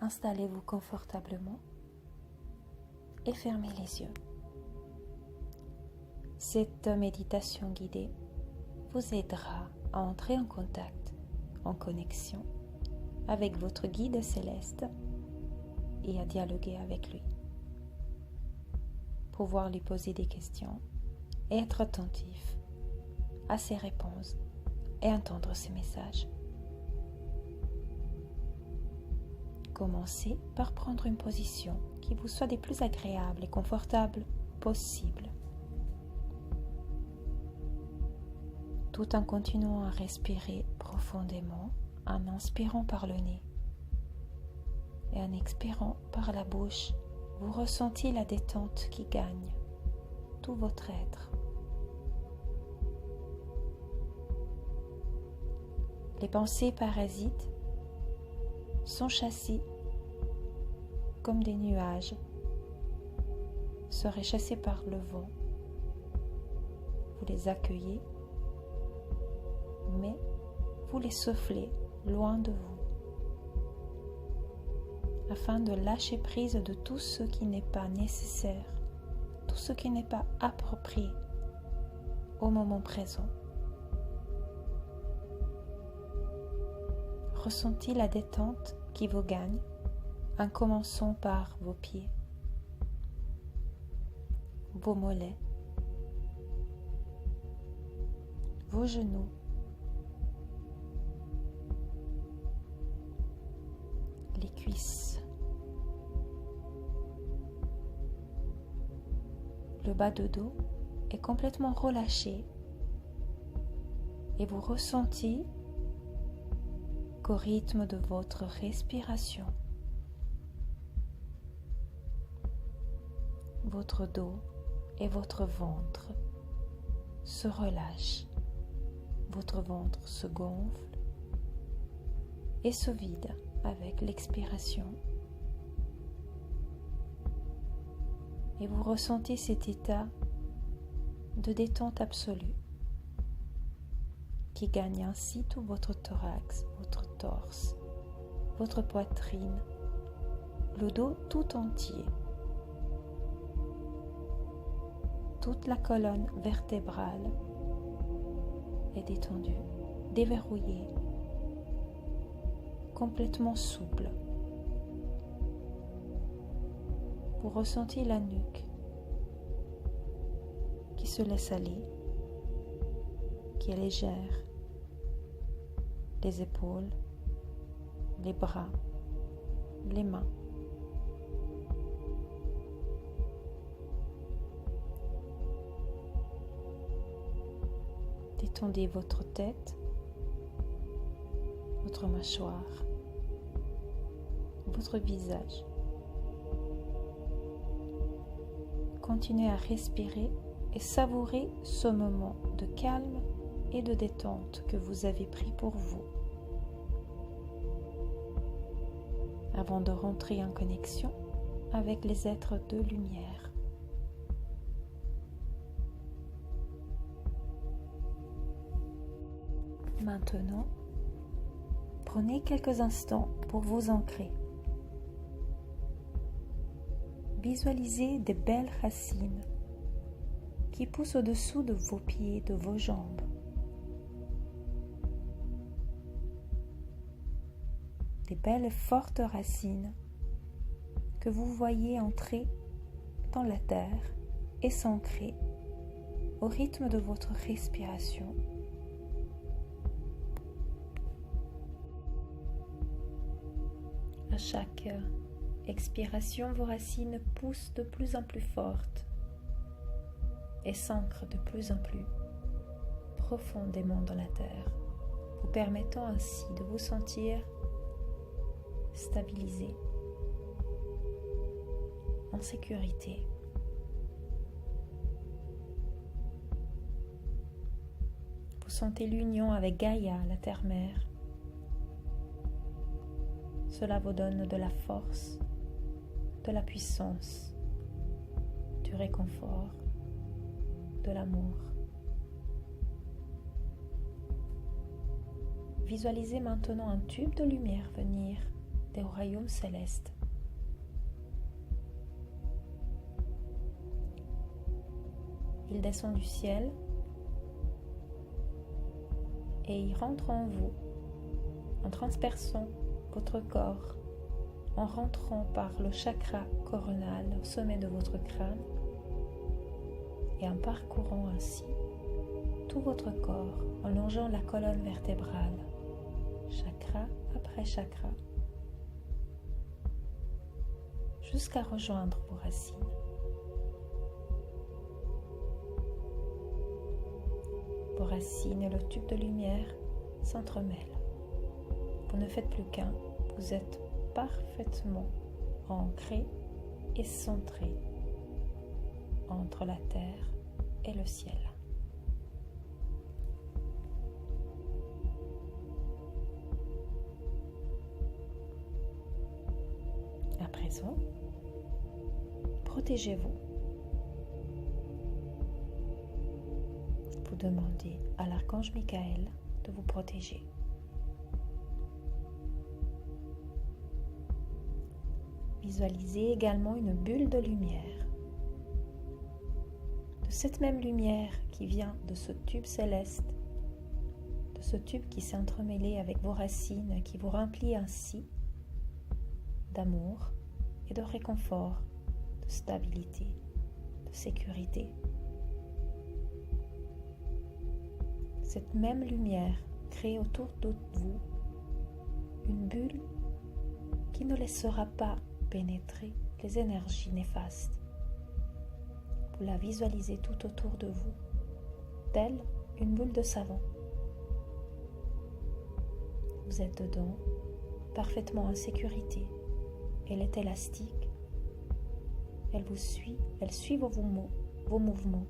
Installez-vous confortablement et fermez les yeux. Cette méditation guidée vous aidera à entrer en contact, en connexion avec votre guide céleste et à dialoguer avec lui. Pouvoir lui poser des questions et être attentif à ses réponses et entendre ses messages. Commencez par prendre une position qui vous soit des plus agréables et confortables possible, tout en continuant à respirer profondément en inspirant par le nez et en expirant par la bouche. Vous ressentez la détente qui gagne tout votre être. Les pensées parasites sont chassées comme des nuages, seraient chassés par le vent. Vous les accueillez, mais vous les soufflez loin de vous, afin de lâcher prise de tout ce qui n'est pas nécessaire, tout ce qui n'est pas approprié au moment présent. Ressentez la détente qui vous gagne en commençant par vos pieds, vos mollets, vos genoux, les cuisses, le bas de dos est complètement relâché et vous ressentez qu'au rythme de votre respiration, votre dos et votre ventre se relâchent, votre ventre se gonfle et se vide avec l'expiration. Et vous ressentez cet état de détente absolue qui gagne ainsi tout votre thorax, votre torse, votre poitrine, le dos tout entier, toute la colonne vertébrale est détendue, déverrouillée, complètement souple. Vous ressentez la nuque qui se laisse aller, qui est légère, les épaules, les bras, les mains. Détendez votre tête, votre mâchoire, votre visage. Continuez à respirer et savourer ce moment de calme et de détente que vous avez pris pour vous. Avant de rentrer en connexion avec les êtres de lumière. Maintenant, prenez quelques instants pour vous ancrer. Visualisez des belles racines qui poussent au-dessous de vos pieds, de vos jambes. Des belles et fortes racines que vous voyez entrer dans la terre et s'ancrer au rythme de votre respiration. À chaque expiration, vos racines poussent de plus en plus fortes et s'ancrent de plus en plus profondément dans la terre, vous permettant ainsi de vous sentir stabilisé, en sécurité. Vous sentez l'union avec Gaïa, la terre-mère. Cela vous donne de la force, de la puissance, du réconfort, de l'amour. Visualisez maintenant un tube de lumière venir des royaumes célestes. Il descend du ciel et il rentre en vous en transperçant votre corps, en rentrant par le chakra coronal au sommet de votre crâne et en parcourant ainsi tout votre corps en longeant la colonne vertébrale, chakra après chakra, jusqu'à rejoindre vos racines. Vos racines et le tube de lumière s'entremêlent. Vous ne faites plus qu'un, vous êtes parfaitement ancré et centré entre la terre et le ciel. À présent, protégez-vous. Vous demandez à l'archange Michael de vous protéger. Visualisez également une bulle de lumière. De cette même lumière qui vient de ce tube céleste, de ce tube qui s'est entremêlé avec vos racines, qui vous remplit ainsi d'amour et de réconfort, de stabilité, de sécurité. Cette même lumière crée autour de vous une bulle qui ne laissera pas pénétrer les énergies néfastes. Vous la visualisez tout autour de vous, telle une boule de savon. Vous êtes dedans, parfaitement en sécurité. Elle est élastique. Elle vous suit, elle suit vos mouvements.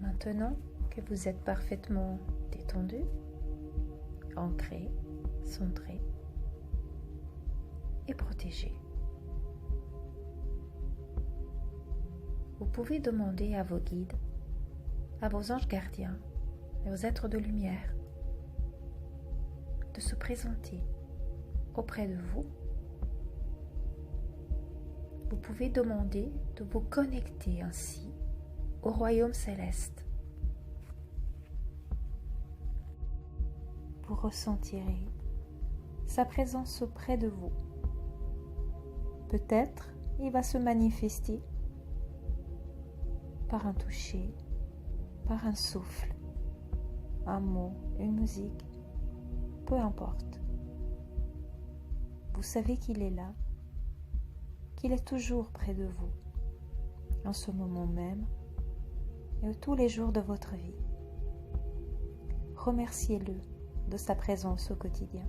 Maintenant que vous êtes parfaitement détendu, ancré, centré et protégé, vous pouvez demander à vos guides, à vos anges gardiens et aux êtres de lumière de se présenter auprès de vous. Vous pouvez demander de vous connecter ainsi au royaume céleste. Vous ressentirez sa présence auprès de vous. Peut-être il va se manifester par un toucher, par un souffle, un mot, une musique, peu importe. Vous savez qu'il est là, qu'il est toujours près de vous, en ce moment même et tous les jours de votre vie. Remerciez-le de sa présence au quotidien.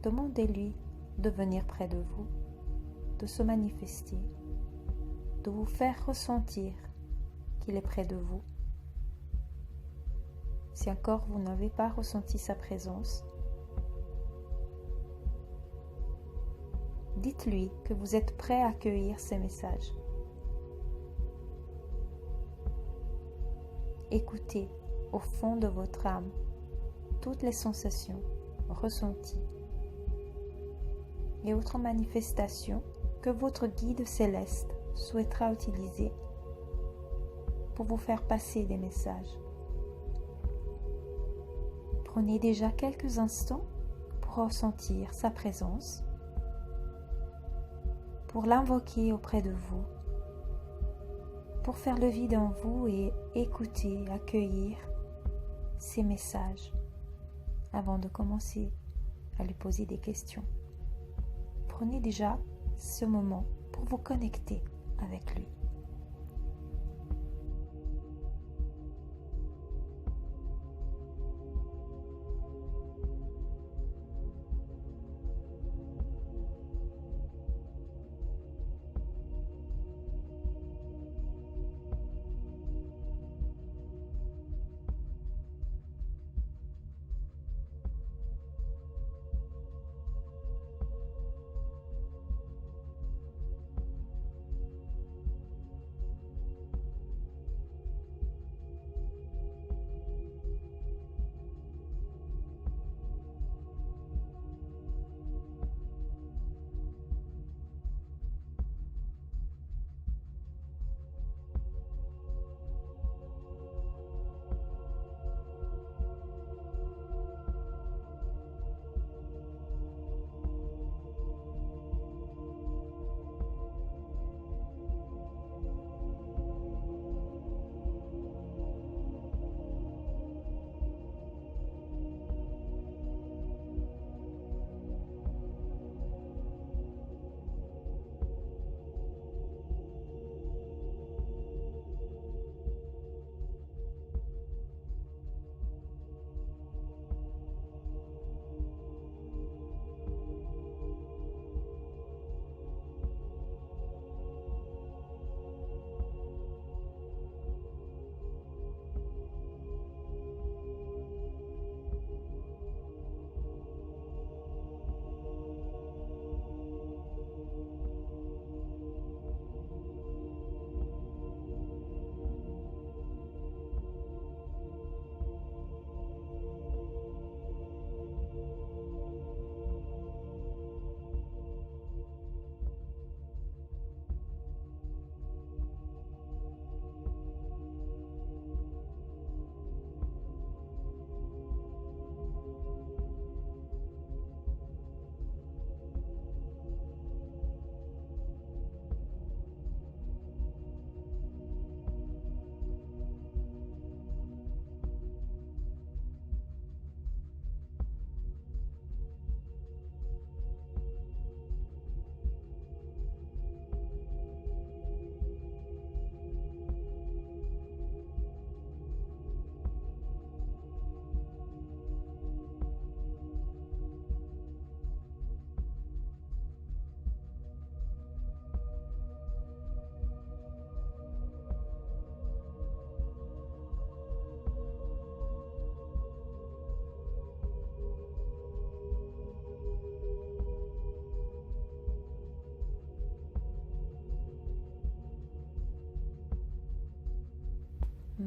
Demandez-lui de venir près de vous, de se manifester, de vous faire ressentir qu'il est près de vous. Si encore vous n'avez pas ressenti sa présence, dites-lui que vous êtes prêt à accueillir ses messages. Écoutez au fond de votre âme toutes les sensations ressenties et autres manifestations que votre guide céleste souhaitera utiliser pour vous faire passer des messages. Prenez déjà quelques instants pour ressentir sa présence, pour l'invoquer auprès de vous, pour faire le vide en vous et écouter, accueillir ses messages avant de commencer à lui poser des questions. Prenez déjà ce moment pour vous connecter avec lui.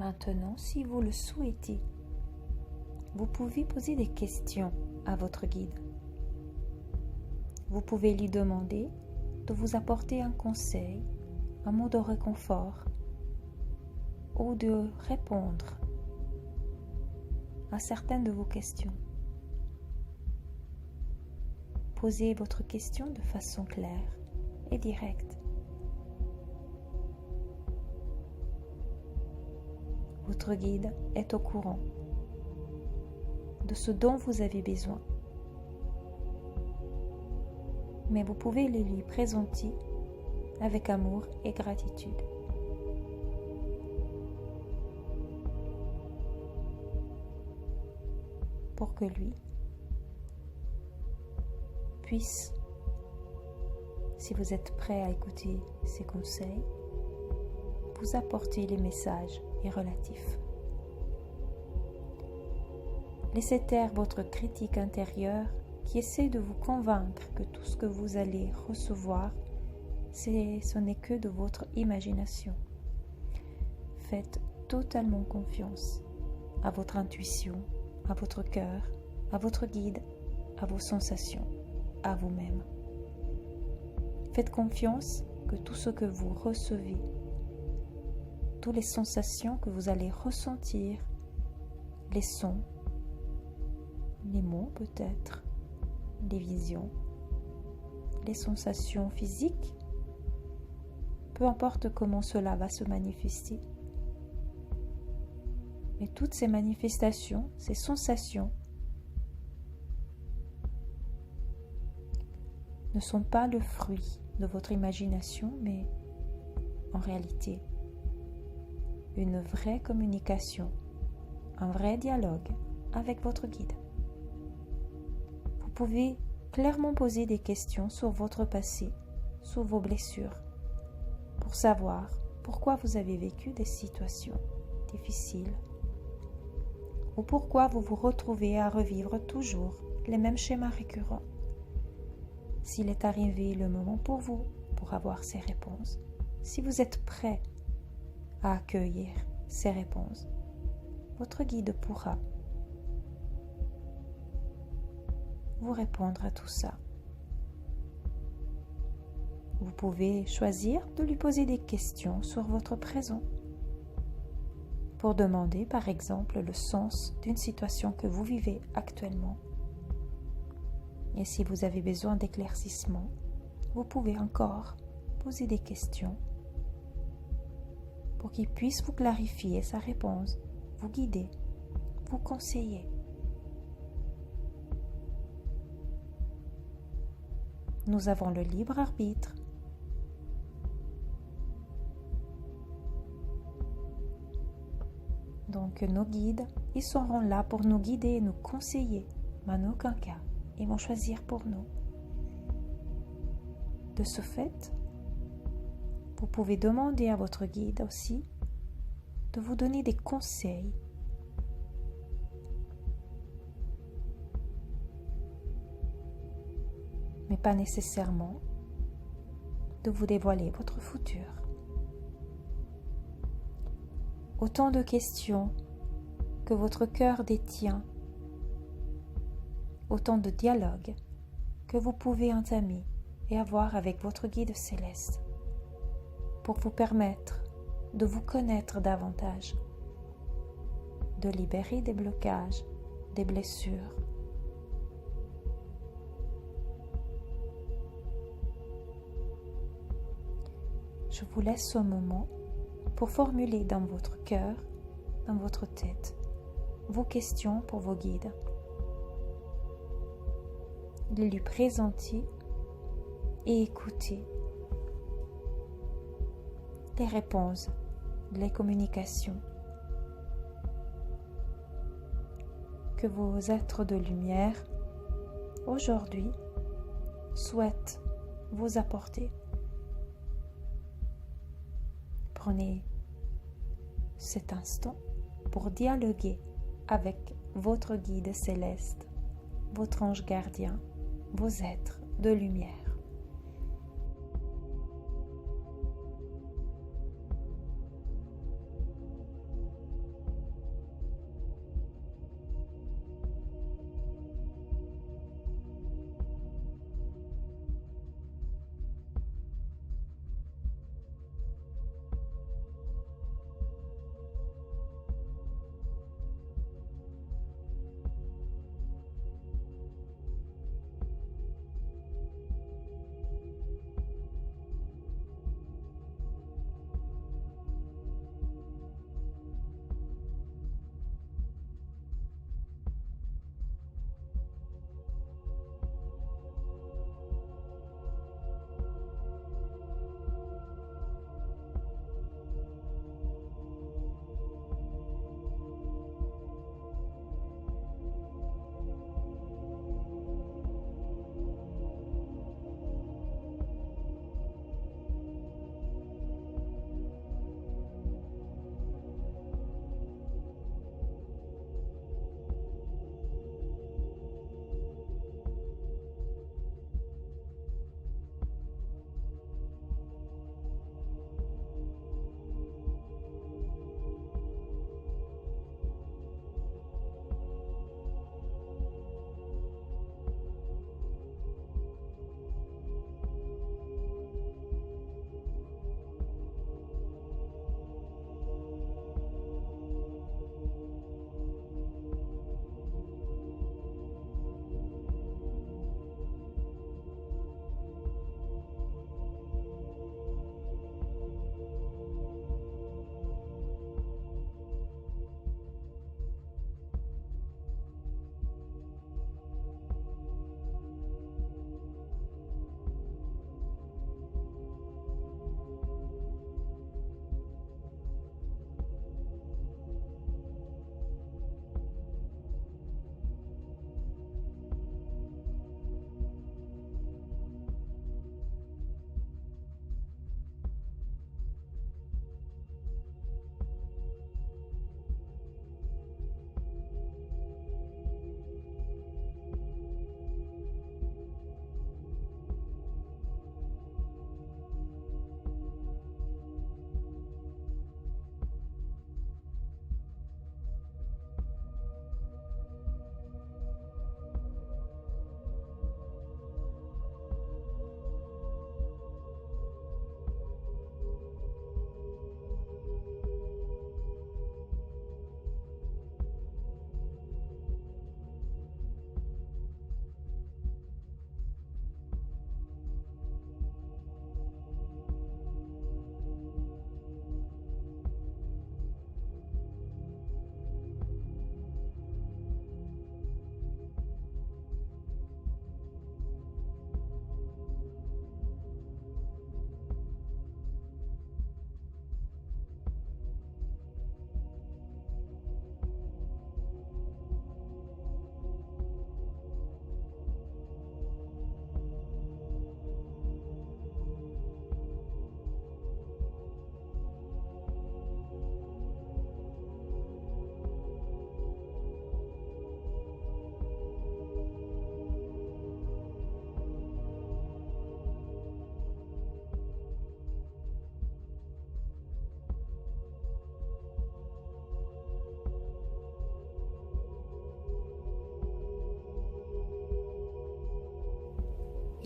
Maintenant, si vous le souhaitez, vous pouvez poser des questions à votre guide. Vous pouvez lui demander de vous apporter un conseil, un mot de réconfort ou de répondre à certaines de vos questions. Posez votre question de façon claire et directe. Votre guide est au courant de ce dont vous avez besoin, mais vous pouvez le lui présenter avec amour et gratitude. Pour que lui puisse, si vous êtes prêt à écouter ses conseils, vous apporter les messages relatifs. Laissez taire votre critique intérieure qui essaie de vous convaincre que tout ce que vous allez recevoir, ce n'est que de votre imagination. Faites totalement confiance à votre intuition, à votre cœur, à votre guide, à vos sensations, à vous-même. Faites confiance que tout ce que vous recevez, toutes les sensations que vous allez ressentir, les sons, les mots peut-être, les visions, les sensations physiques, peu importe comment cela va se manifester. Mais toutes ces manifestations, ces sensations, ne sont pas le fruit de votre imagination, mais en réalité, une vraie communication, un vrai dialogue avec votre guide. Vous pouvez clairement poser des questions sur votre passé, sur vos blessures, pour savoir pourquoi vous avez vécu des situations difficiles ou pourquoi vous vous retrouvez à revivre toujours les mêmes schémas récurrents. S'il est arrivé le moment pour vous pour avoir ces réponses, si vous êtes prêt à accueillir ces réponses, votre guide pourra vous répondre à tout ça. Vous pouvez choisir de lui poser des questions sur votre présent pour demander par exemple le sens d'une situation que vous vivez actuellement. Et si vous avez besoin d'éclaircissement, vous pouvez encore poser des questions pour qu'il puisse vous clarifier sa réponse, vous guider, vous conseiller. Nous avons le libre arbitre. Donc nos guides, ils seront là pour nous guider et nous conseiller, mais en aucun cas, ils vont choisir pour nous. De ce fait, vous pouvez demander à votre guide aussi de vous donner des conseils mais pas nécessairement de vous dévoiler votre futur. Autant de questions que votre cœur détient, autant de dialogues que vous pouvez entamer et avoir avec votre guide céleste pour vous permettre de vous connaître davantage, de libérer des blocages, des blessures. Je vous laisse un moment pour formuler dans votre cœur, dans votre tête, vos questions pour vos guides. De lui présenter et écouter les réponses, les communications que vos êtres de lumière aujourd'hui souhaitent vous apporter. Prenez cet instant pour dialoguer avec votre guide céleste, votre ange gardien, vos êtres de lumière.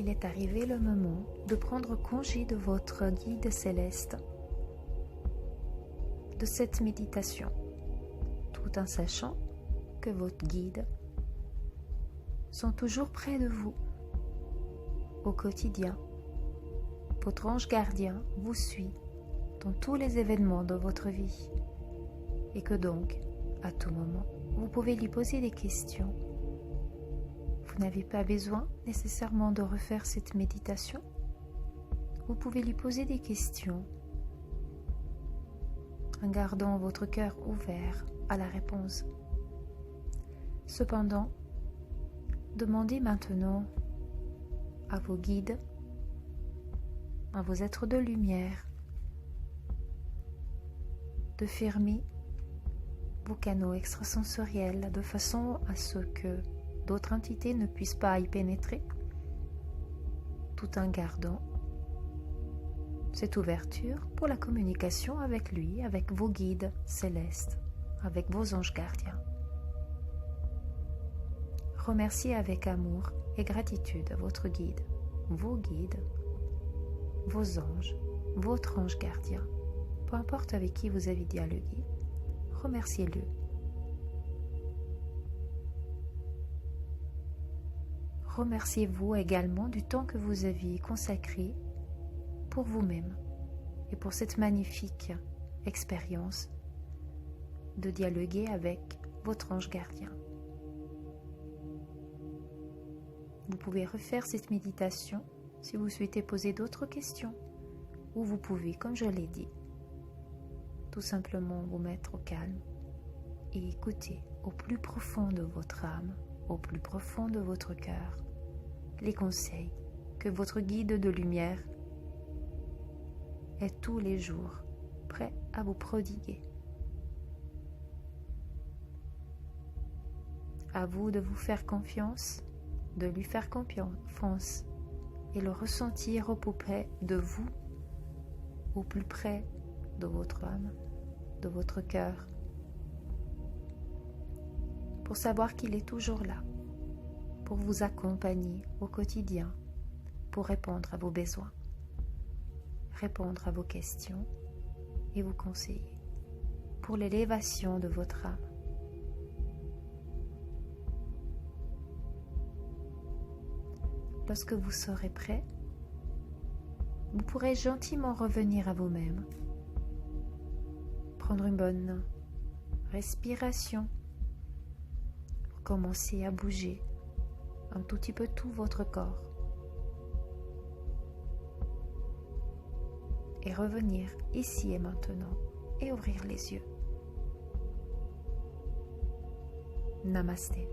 qu'il est arrivé le moment de prendre congé de votre guide céleste, de cette méditation, tout en sachant que votre guide sont toujours près de vous au quotidien. Votre ange gardien vous suit dans tous les événements de votre vie et que donc, à tout moment, vous pouvez lui poser des questions. Vous n'avez pas besoin nécessairement de refaire cette méditation. Vous pouvez lui poser des questions en gardant votre cœur ouvert à la réponse. Cependant, demandez maintenant à vos guides, à vos êtres de lumière, de fermer vos canaux extrasensoriels de façon à ce que d'autres entités ne puissent pas y pénétrer, tout en gardant cette ouverture pour la communication avec lui, avec vos guides célestes, avec vos anges gardiens. Remerciez avec amour et gratitude votre guide, vos guides, vos anges, votre ange gardien, peu importe avec qui vous avez dialogué, remerciez-le. Remerciez-vous également du temps que vous aviez consacré pour vous-même et pour cette magnifique expérience de dialoguer avec votre ange gardien. Vous pouvez refaire cette méditation si vous souhaitez poser d'autres questions, ou vous pouvez, comme je l'ai dit, tout simplement vous mettre au calme et écouter au plus profond de votre âme, au plus profond de votre cœur, les conseils que votre guide de lumière est tous les jours prêt à vous prodiguer. À vous de vous faire confiance, de lui faire confiance et le ressentir au plus près de vous, au plus près de votre âme, de votre cœur, pour savoir qu'il est toujours là, pour vous accompagner au quotidien, pour répondre à vos besoins, répondre à vos questions et vous conseiller pour l'élévation de votre âme. Lorsque vous serez prêt, vous pourrez gentiment revenir à vous-même, prendre une bonne respiration, commencer à bouger un tout petit peu tout votre corps et revenir ici et maintenant et ouvrir les yeux. Namasté.